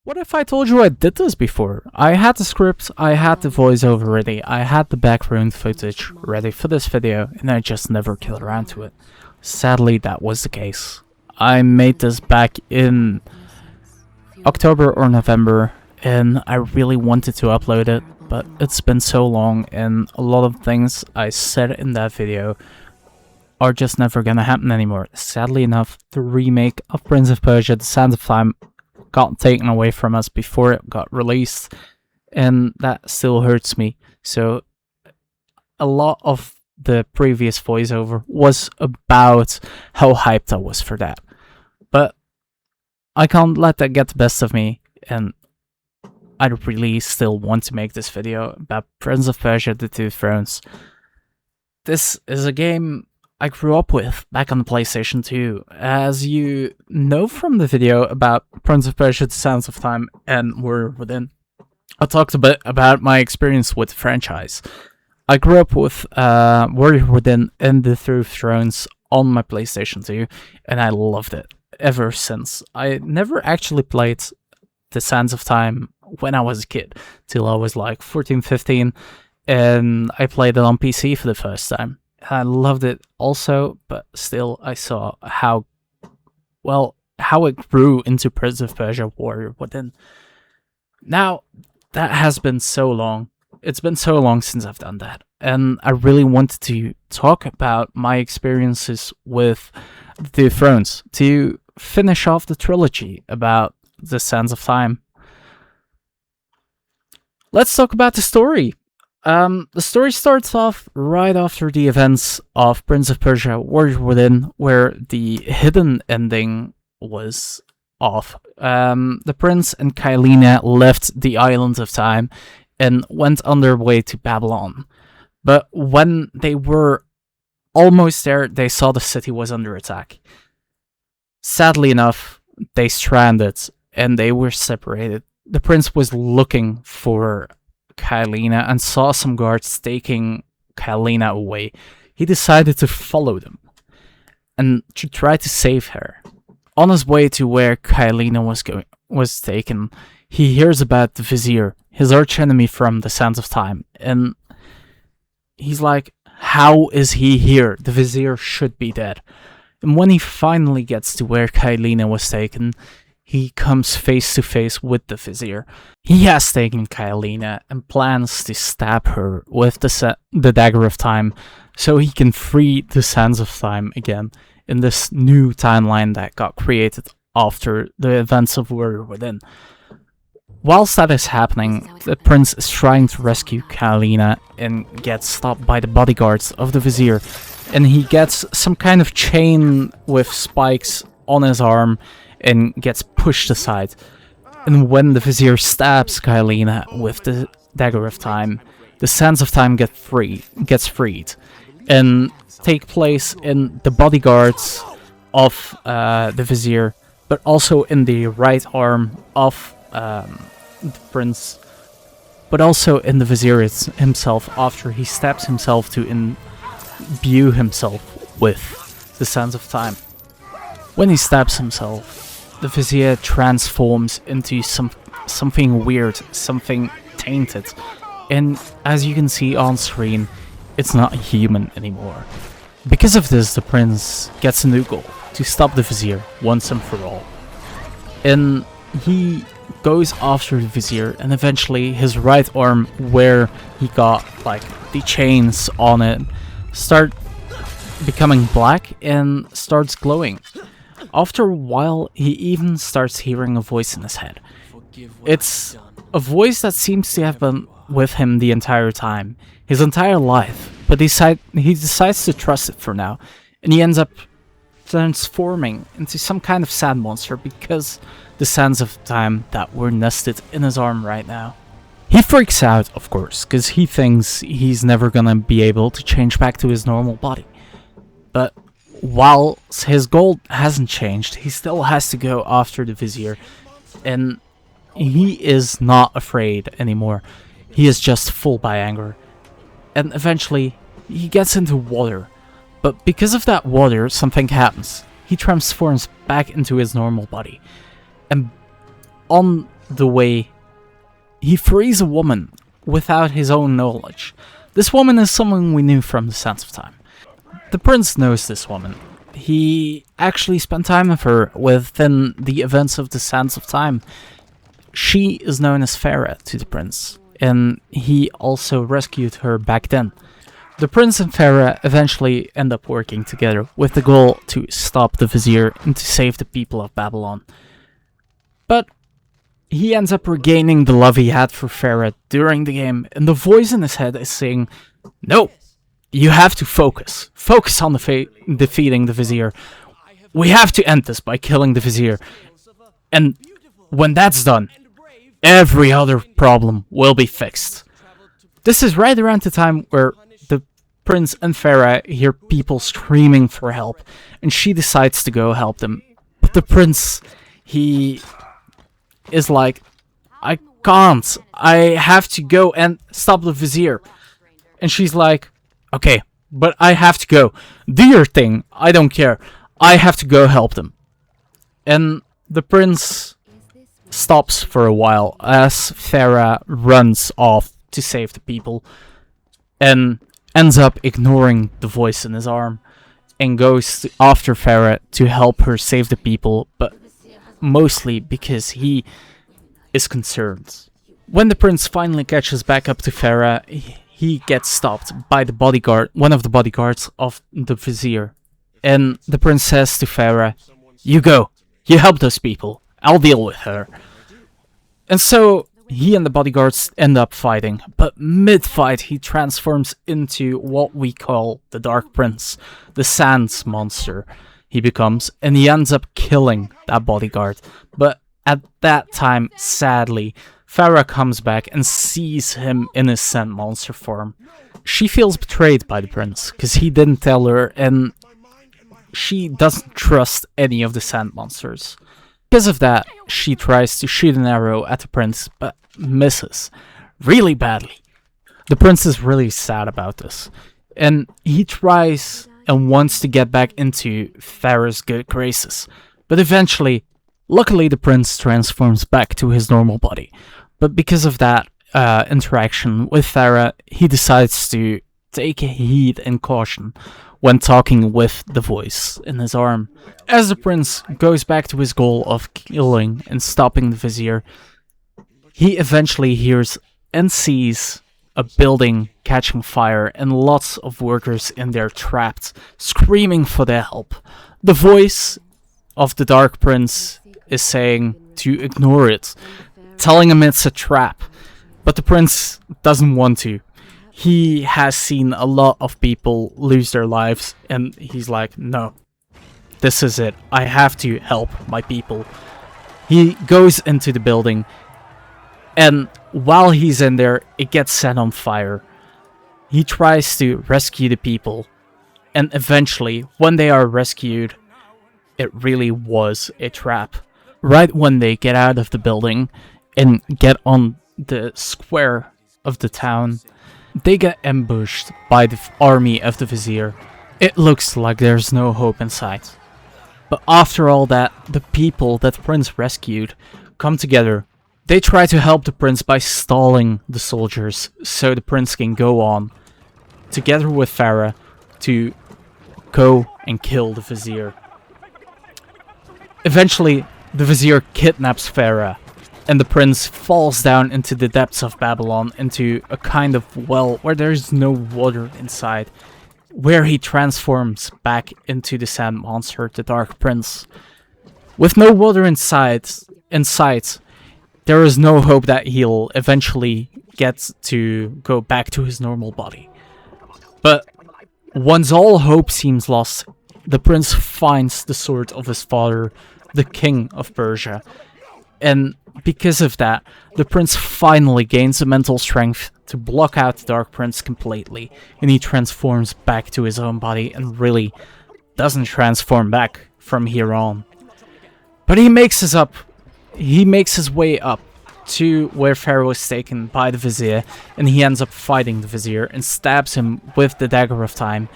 What if I told you I did this before? I had the script, I had the voiceover ready, I had the background footage ready for this video, and I just never got around to it. Sadly, that was the case. I made this back in October or November, and I really wanted to upload it, but it's been so long, and a lot of things I said in that video are just never gonna happen anymore. Sadly enough, the remake of Prince of Persia: The Sands of Time got taken away from us before it got released, and that still hurts me. So a lot of the previous voiceover was about how hyped I was for that, but I can't let that get the best of me, and I really still want to make this video about Prince of Persia: The Two Thrones. This is a game I grew up with back on the PlayStation 2. As you know from the video about Prince of Persia: The Sands of Time and Warrior Within, I talked a bit about my experience with the franchise. I grew up with Warrior Within and The Two Thrones on my PlayStation 2, and I loved it ever since. I never actually played The Sands of Time when I was a kid, till I was like 14, 15, and I played it on PC for the first time. I loved it also, but still I saw how it grew into Prince of Persia: Warrior Within. Now, that has been so long. It's been so long since I've done that, and I really wanted to talk about my experiences with The Two Thrones, to finish off the trilogy about The Sands of Time. Let's talk about the story. The story starts off right after the events of Prince of Persia: Warrior Within, where the hidden ending was off. The prince and Kylina left the Island of Time and went on their way to Babylon. But when they were almost there, they saw the city was under attack. Sadly enough, they stranded and they were separated. The prince was looking for Kylina and saw some guards taking Kylina away. He decided to follow them and to try to save her. On his way to where Kylina was taken, he hears about the Vizier, his archenemy from the Sands of Time, and he's like, how is he here? The Vizier should be dead. And when he finally gets to where Kylina was taken, he comes face to face with the Vizier. He has taken Kylina and plans to stab her with the Dagger of Time so he can free the Sands of Time again in this new timeline that got created after the events of Warrior Within. Whilst that is happening, the prince is trying to rescue Kylina and gets stopped by the bodyguards of the Vizier, and he gets some kind of chain with spikes on his arm and gets pushed aside. And when the Vizier stabs Kylina with the Dagger of Time, the Sands of Time gets freed and take place in the bodyguards of the Vizier, but also in the right arm of the prince, but also in the Vizier himself after he stabs himself to imbue himself with the Sands of Time. When he stabs himself, the Vizier transforms into something weird, something tainted, and as you can see on screen, it's not human anymore. Because of this, the prince gets a new goal: to stop the Vizier once and for all. And he goes after the Vizier, and eventually his right arm, where he got like the chains on it, start becoming black and starts glowing. After a while, he even starts hearing a voice in his head. It's a voice that seems to have been with him the entire time, his entire life, but he decides to trust it for now, and he ends up transforming into some kind of sand monster because the sands of time that were nested in his arm right now. He freaks out, of course, because he thinks he's never gonna be able to change back to his normal body. But while his goal hasn't changed, he still has to go after the Vizier, and he is not afraid anymore. He is just full by anger. And eventually, he gets into water. But because of that water, something happens. He transforms back into his normal body. And on the way he frees a woman without his own knowledge. This woman is someone we knew from the Sands of Time. The prince knows this woman. He actually spent time with her within the events of the Sands of Time. She is known as Farah to the prince, and he also rescued her back then. The prince and Farah eventually end up working together with the goal to stop the vizier and to save the people of Babylon. But he ends up regaining the love he had for Farah during the game, and the voice in his head is saying, "No, you have to focus. Focus on defeating the vizier. We have to end this by killing the vizier. And when that's done, every other problem will be fixed." This is right around the time where the prince and Farah hear people screaming for help, and she decides to go help them. But the prince, he is like, "I can't. I have to go and stop the vizier." And she's like, "Okay, but I have to go. Do your thing. I don't care. I have to go help them." And the prince stops for a while as Farah runs off to save the people and ends up ignoring the voice in his arm and goes after Farah to help her save the people, but mostly because he is concerned. When the prince finally catches back up to Farah, he gets stopped by the bodyguard, one of the bodyguards of the vizier. And the prince says to Farah, "You go. You help those people. I'll deal with her." And so he and the bodyguards end up fighting, but mid-fight he transforms into what we call the Dark Prince, the Sands monster he becomes, and he ends up killing that bodyguard. But at that time, sadly, Farah comes back and sees him in his sand monster form. She feels betrayed by the prince, because he didn't tell her, and she doesn't trust any of the sand monsters. Because of that, she tries to shoot an arrow at the prince, but misses really badly. The prince is really sad about this, and he tries and wants to get back into Farah's good graces. But eventually, luckily the prince transforms back to his normal body. But because of that interaction with Farah, he decides to take heed and caution when talking with the voice in his arm. As the prince goes back to his goal of killing and stopping the vizier, he eventually hears and sees a building catching fire and lots of workers in there trapped, screaming for their help. The voice of the Dark Prince is saying to ignore it, telling him it's a trap, but the prince doesn't want to. He has seen a lot of people lose their lives, and he's like, "No, this is it. I have to help my people." He goes into the building, and while he's in there, it gets set on fire. He tries to rescue the people, and eventually, when they are rescued, it really was a trap. Right when they get out of the building and get on the square of the town, they get ambushed by the army of the vizier. It looks like there's no hope in sight. But after all that, the people that the prince rescued come together. They try to help the prince by stalling the soldiers so the prince can go on, together with Farah, to go and kill the vizier. Eventually, the vizier kidnaps Farah, and the prince falls down into the depths of Babylon, into a kind of well where there's no water inside, where he transforms back into the sand monster, the Dark Prince. With no water in sight, there is no hope that he'll eventually get to go back to his normal body. But once all hope seems lost, the prince finds the sword of his father, the king of Persia, and because of that, the prince finally gains the mental strength to block out the Dark Prince completely, and he transforms back to his own body and really doesn't transform back from here on. But he makes his way up to where Pharaoh is taken by the vizier, and he ends up fighting the vizier and stabs him with the dagger of time.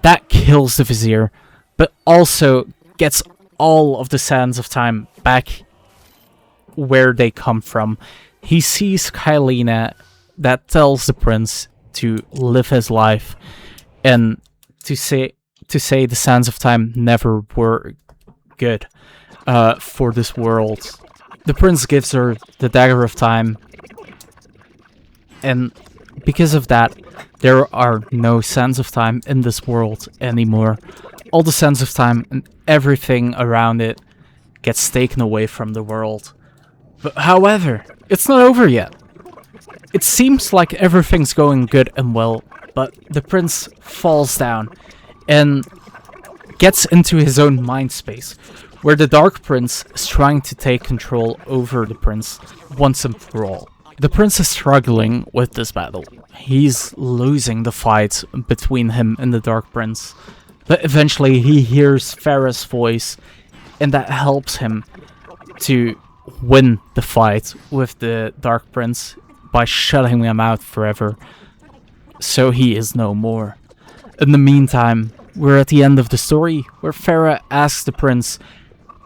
That kills the vizier, but also gets all of the sands of time back where they come from. He sees Kylina that tells the prince to live his life and to say the sands of time never were good for this world. The prince gives her the dagger of time, and because of that, there are no sands of time in this world anymore. All the sands of time and everything around it gets taken away from the world. But however, it's not over yet. It seems like everything's going good and well, but the prince falls down and gets into his own mind space, where the Dark Prince is trying to take control over the prince once and for all. The prince is struggling with this battle. He's losing the fight between him and the Dark Prince, but eventually he hears Farah's voice, and that helps him to win the fight with the Dark Prince by shutting him out forever, so he is no more. In the meantime, we're at the end of the story, where Farah asks the prince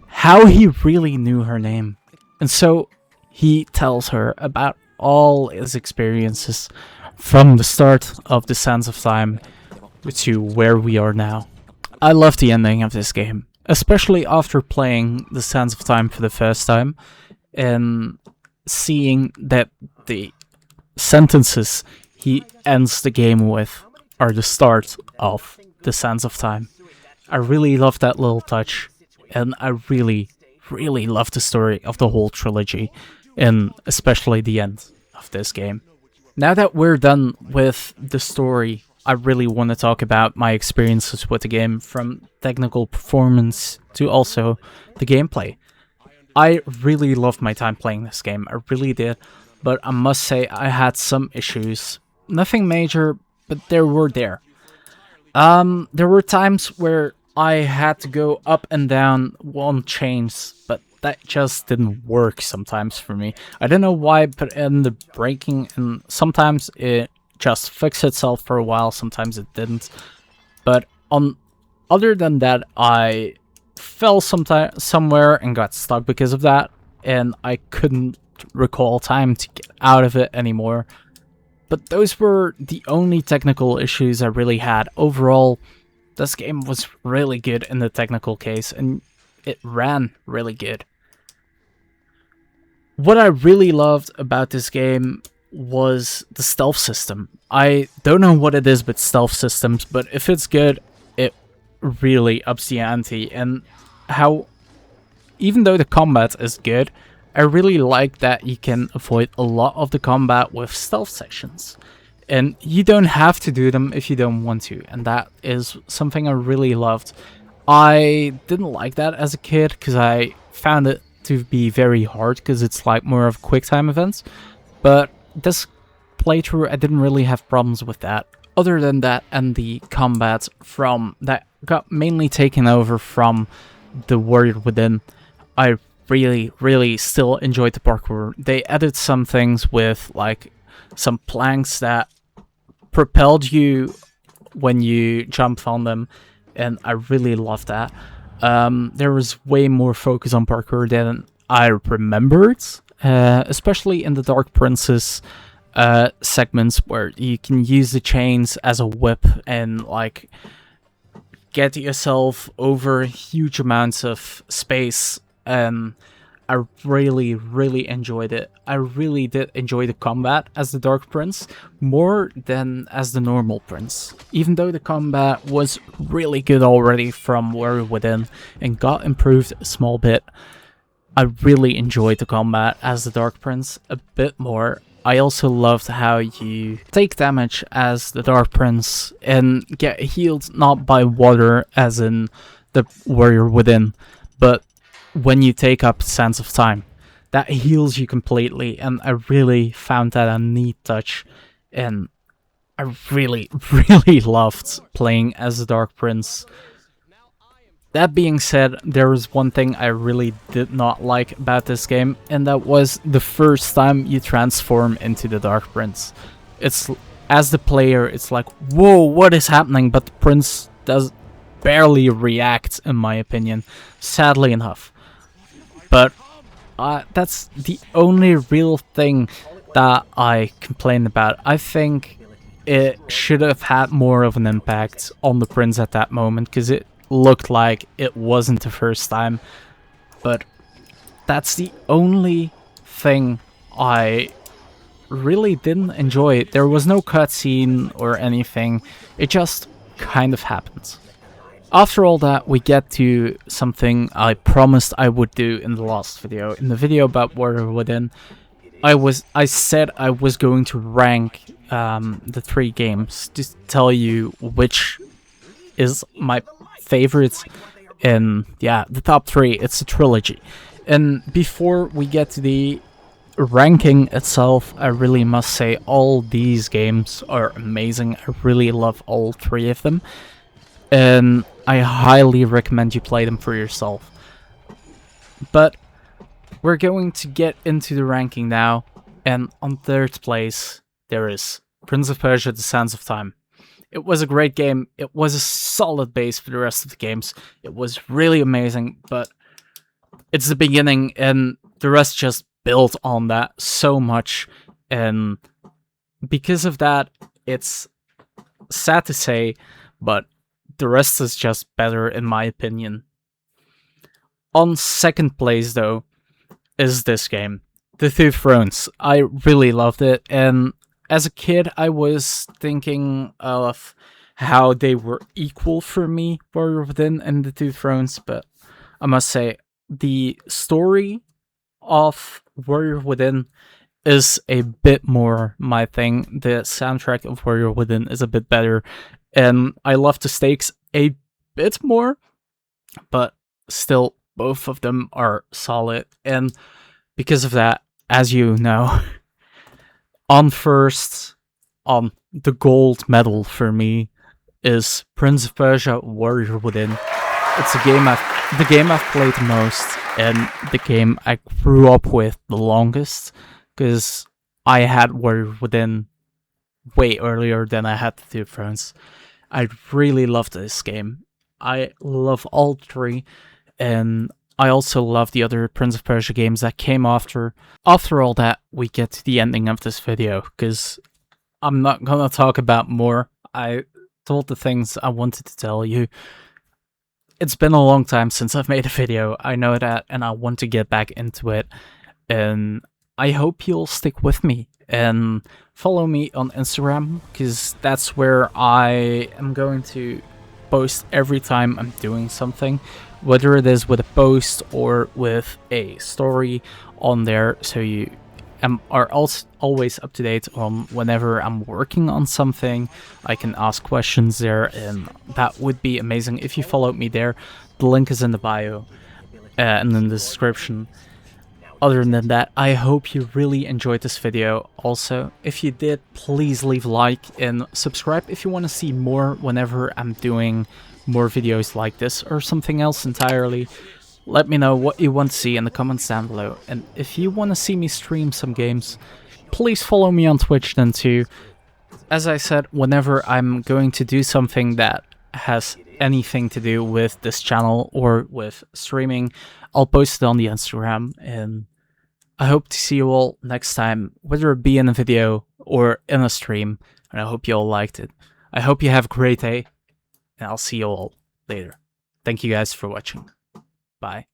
how he really knew her name, and so he tells her about all his experiences from the start of the Sands of Time to where we are now. I love the ending of this game, especially after playing the Sands of Time for the first time and seeing that the sentences he ends the game with are the start of the Sands of Time. I really love that little touch, and I really love the story of the whole trilogy, and especially the end of this game. Now that we're done with the story, I really want to talk about my experiences with the game, from technical performance to also the gameplay. I really loved my time playing this game, I really did, but I must say I had some issues. Nothing major, but there were there. There were times where I had to go up and down on chains, but that just didn't work sometimes for me. I don't know why, but it ended up breaking, and sometimes it just fixed itself for a while, sometimes it didn't. But other than that, I fell somewhere and got stuck because of that, and I couldn't recall time to get out of it anymore. But those were the only technical issues I really had. Overall, this game was really good in the technical case, and it ran really good. What I really loved about this game was the stealth system. I don't know what it is with stealth systems, but if it's good, it really ups the ante. And how, even though the combat is good, I really like that you can avoid a lot of the combat with stealth sections. And you don't have to do them if you don't want to, and that is something I really loved. I didn't like that as a kid because I found it to be very hard because it's like more of quick time events, but this playthrough I didn't really have problems with that. Other than that, and the combat from that got mainly taken over from the Warrior Within, I really still enjoyed the parkour. They added some things with like some planks that propelled you when you jumped on them, and I really loved that. There was way more focus on parkour than I remembered, especially in the Dark Princess segments where you can use the chains as a whip and like get yourself over huge amounts of space. I really enjoyed it. I really did enjoy the combat as the Dark Prince more than as the normal Prince. Even though the combat was really good already from Warrior Within and got improved a small bit, I really enjoyed the combat as the Dark Prince a bit more. I also loved how you take damage as the Dark Prince and get healed not by water as in the Warrior Within, but when you take up Sands of Time. That heals you completely, and I really found that a neat touch, and I really loved playing as the Dark Prince. That being said, there was one thing I really did not like about this game, and that was the first time you transform into the Dark Prince. It's, as the player, it's like, whoa, what is happening? But the Prince does barely react, in my opinion, sadly enough. But That's the only real thing that I complain about. I think it should have had more of an impact on the prince at that moment, because it looked like it wasn't the first time. But that's the only thing I really didn't enjoy. There was no cutscene or anything. It just kind of happened. After all that, we get to something I promised I would do in the last video. In the video about Warrior Within, I said I was going to rank the 3 games to tell you which is my favorite in, yeah, the top 3. It's a trilogy. And before we get to the ranking itself, I really must say all these games are amazing. I really love all 3 of them, and I highly recommend you play them for yourself. But we're going to get into the ranking now, and on 3rd place there is Prince of Persia: The Sands of Time. It was a great game. It was a solid base for the rest of the games. It was really amazing, but it's the beginning, and the rest just built on that so much, and because of that, it's sad to say, but the rest is just better in my opinion. On 2nd place, though, is this game, The Two Thrones. I really loved it, and as a kid, I was thinking of how they were equal for me, Warrior Within and The Two Thrones, but I must say, the story of Warrior Within is a bit more my thing. The soundtrack of Warrior Within is a bit better, and I love the stakes a bit more, but still, both of them are solid, and because of that, as you know, on first, on the gold medal for me, is Prince of Persia: Warrior Within. It's the game I've played the most, and the game I grew up with the longest, because I had Warrior Within way earlier than I had the Two Thrones. I really loved this game. I love all 3, and I also love the other Prince of Persia games that came after. After all that, we get to the ending of this video, because I'm not gonna talk about more. I told the things I wanted to tell you. It's been a long time since I've made a video, I know that, and I want to get back into it, and I hope you'll stick with me and follow me on Instagram, because that's where I am going to post every time I'm doing something, whether it is with a post or with a story on there, so you are also always up to date on whenever I'm working on something. I can ask questions there, and that would be amazing if you followed me there. The link is in the bio and in the description. Other than that, I hope you really enjoyed this video. Also, if you did, please leave a like and subscribe if you want to see more whenever I'm doing more videos like this or something else entirely. Let me know what you want to see in the comments down below, and if you want to see me stream some games, please follow me on Twitch then too. As I said, whenever I'm going to do something that has anything to do with this channel or with streaming, I'll post it on the Instagram, and I hope to see you all next time, whether it be in a video or in a stream, and I hope you all liked it. I hope you have a great day, and I'll see you all later. Thank you guys for watching. Bye.